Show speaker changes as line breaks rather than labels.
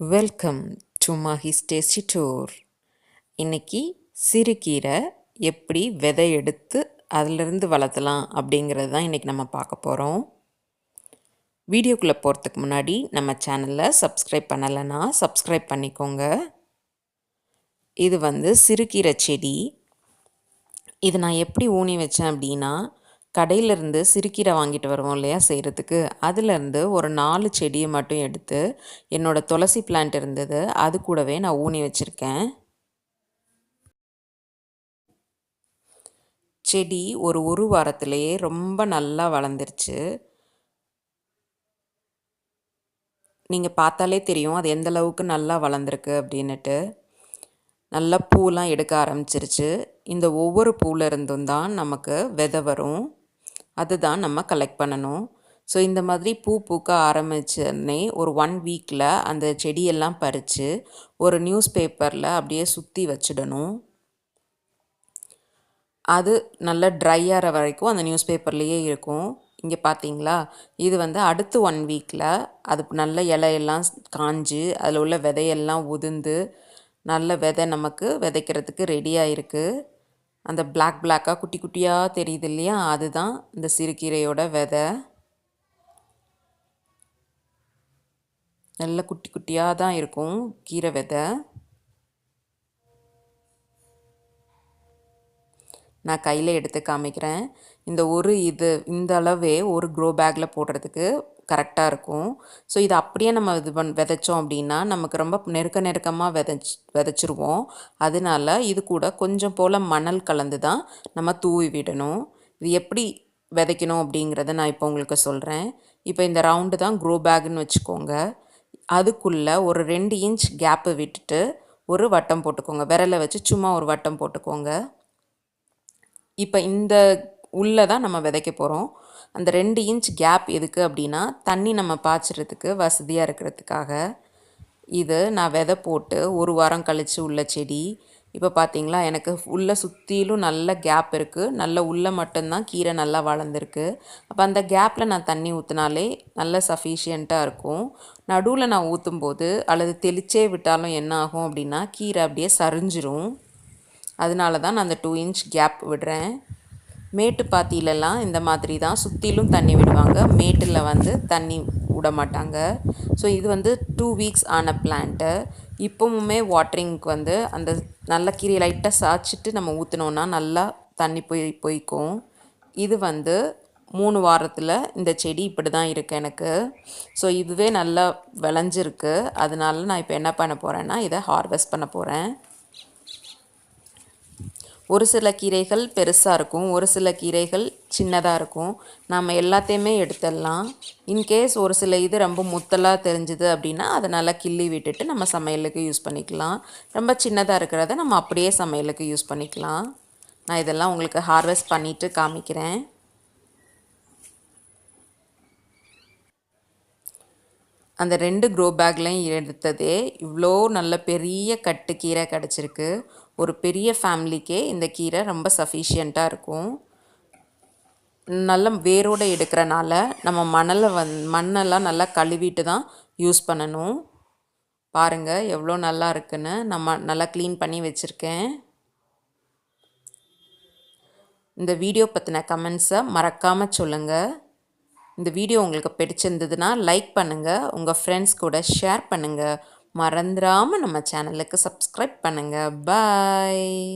Welcome to Mahi's tasty tour. இன்றைக்கி சிறுகீரை எப்படி விதை எடுத்து அதிலிருந்து வளர்த்தலாம் அப்படிங்கிறது தான் இன்றைக்கி நம்ம பார்க்க போகிறோம். வீடியோக்குள்ளே போகிறதுக்கு முன்னாடி நம்ம சேனலை சப்ஸ்கிரைப் பண்ணலைன்னா சப்ஸ்கிரைப் பண்ணிக்கோங்க. இது சிறுகீரை செடி. இது நான் எப்படி ஊனி வச்சேன் அப்படின்னா, கடையிலேருந்து சிறுகீரை வாங்கிட்டு வருவோம் இல்லையா செய்கிறதுக்கு, அதுலேருந்து ஒரு 4 செடியை மட்டும் எடுத்து என்னோடய துளசி பிளான்ட் இருந்தது, அது கூடவே நான் ஊனி வச்சுருக்கேன். செடி ஒரு வாரத்திலேயே ரொம்ப நல்லா வளர்ந்துருச்சு. நீங்கள் பார்த்தாலே தெரியும் அது எந்த அளவுக்கு நல்லா வளர்ந்துருக்கு அப்படின்னுட்டு. நல்லா பூலாம் எடுக்க ஆரம்பிச்சிருச்சு. இந்த ஒவ்வொரு பூவில் இருந்தும் தான் நமக்கு விதை வரும். அதுதான் நம்ம கலெக்ட் பண்ணணும். ஸோ இந்த மாதிரி பூ பூக்க ஆரம்பிச்சோடனே ஒரு 1 வீக்கில் அந்த செடியெல்லாம் பறித்து ஒரு நியூஸ் பேப்பரில் அப்படியே சுற்றி வச்சிடணும். அது நல்லா ட்ரை ஆகிற வரைக்கும் அந்த நியூஸ் பேப்பர்லேயே இருக்கும். இங்கே பார்த்தீங்களா, இது அடுத்து 1 வீக்கில் அது நல்ல இலையெல்லாம் காஞ்சு அதில் உள்ள விதையெல்லாம் உதிர்ந்து நல்ல விதை நமக்கு விதைக்கிறதுக்கு ரெடியாக இருக்குது. அந்த பிளாக்காக குட்டி குட்டியாக தெரியுது இல்லையா, அதுதான் இந்த சிறுகீரையோட விதை. நல்ல குட்டி குட்டியாக தான் இருக்கும் கீரை விதை. நான் கையில் எடுத்து காமிக்கிறேன். இந்த அளவே ஒரு க்ரோ பேக்கில் போடுறதுக்கு கரெக்டாக இருக்கும். ஸோ இதை அப்படியே நம்ம விதைச்சோம் அப்படின்னா நமக்கு ரொம்ப நெருக்கமாக விதைச்சிருவோம். அதனால இது கூட கொஞ்சம் போல் மணல் கலந்து தான் நம்ம தூவி விடணும். இது எப்படி விதைக்கணும் அப்படிங்கிறத நான் இப்போ உங்களுக்கு சொல்கிறேன். இப்போ இந்த ரவுண்டு தான் க்ரோ பேக்குன்னு வச்சுக்கோங்க. அதுக்குள்ளே ஒரு 2 இன்ச் கேப்பு விட்டுட்டு ஒரு வட்டம் போட்டுக்கோங்க. விரலை வச்சு சும்மா ஒரு வட்டம் போட்டுக்கோங்க. இப்போ இந்த உள்ளே தான் நம்ம விதைக்க போகிறோம். அந்த 2 இன்ச் கேப் எதுக்கு அப்படின்னா, தண்ணி நம்ம பாய்ச்சறதுக்கு வசதியாக இருக்கிறதுக்காக. இது நான் விதை போட்டு ஒரு வாரம் கழித்து உள்ள செடி. இப்போ பார்த்தீங்களா, எனக்கு உள்ளே சுற்றிலும் நல்ல கேப் இருக்குது. நல்ல உள்ளே மட்டும்தான் கீரை நல்லா வளர்ந்துருக்கு. அப்போ அந்த கேப்பில் நான் தண்ணி ஊற்றினாலே நல்ல சஃபிஷியண்ட்டாக இருக்கும். நடுவில் நான் ஊற்றும்போது அல்லது தெளிச்சே விட்டாலும் என்ன ஆகும் அப்படின்னா, கீரை அப்படியே சரிஞ்சிரும். அதனால தான் நான் அந்த 2 இன்ச் கேப் விடுறேன். மேட்டு பாத்தியிலலாம் இந்த மாதிரி தான் சுற்றிலும் தண்ணி விடுவாங்க. மேட்டில் தண்ணி விட மாட்டாங்க. ஸோ இது 2 வீக்ஸ் ஆன பிளான்ட்டு. இப்போவுமே வாட்டரிங்க்கு அந்த நல்ல கீரையை லைட்டாக சாய்ச்சிட்டு நம்ம ஊற்றினோன்னா நல்லா தண்ணி போய்க்கும். இது 3 வாரத்தில் இந்த செடி இப்படி தான் இருக்குது எனக்கு. ஸோ இதுவே நல்லா விளைஞ்சிருக்கு. அதனால நான் இப்போ என்ன பண்ண போகிறேன்னா, இதை ஹார்வெஸ்ட் பண்ண போகிறேன். ஒரு சில கீரைகள் பெருசாக இருக்கும், ஒரு சில கீரைகள் சின்னதாக இருக்கும். நம்ம எல்லாத்தையுமே எடுத்துடலாம். இன்கேஸ் ஒரு சில இது ரொம்ப முத்தலாக தெரிஞ்சுது அப்படின்னா அதை நல்லா கிள்ளி விட்டுட்டு நம்ம சமையலுக்கு யூஸ் பண்ணிக்கலாம். ரொம்ப சின்னதாக இருக்கிறத நம்ம அப்படியே சமையலுக்கு யூஸ் பண்ணிக்கலாம். நான் இதெல்லாம் உங்களுக்கு ஹார்வெஸ்ட் பண்ணிவிட்டு காமிக்கிறேன். அந்த 2 க்ரோ பேக்லையும் எடுத்ததே இவ்வளோ நல்ல பெரிய கட்டு கீரை கிடச்சிருக்கு. ஒரு பெரிய ஃபேமிலிக்கே இந்த கீரை ரொம்ப சஃபிஷியண்ட்டாக இருக்கும். நல்ல வேரோடு எடுக்கிறனால நம்ம மண்ணெல்லாம் நல்லா கழுவிட்டு தான் யூஸ் பண்ணணும். பாருங்கள் எவ்வளோ நல்லா இருக்குன்னு. நம்ம நல்லா க்ளீன் பண்ணி வச்சுருக்கேன். இந்த வீடியோ பற்றின கமெண்ட்ஸை மறக்காமல் சொல்லுங்கள். இந்த வீடியோ உங்களுக்கு பிடிச்சிருந்ததுன்னா லைக் பண்ணுங்கள், உங்கள் ஃப்ரெண்ட்ஸ் கூட ஷேர் பண்ணுங்கள். மறந்துடாமல் நம்ம சேனலுக்கு சப்ஸ்கிரைப் பண்ணுங்கள். பாய்.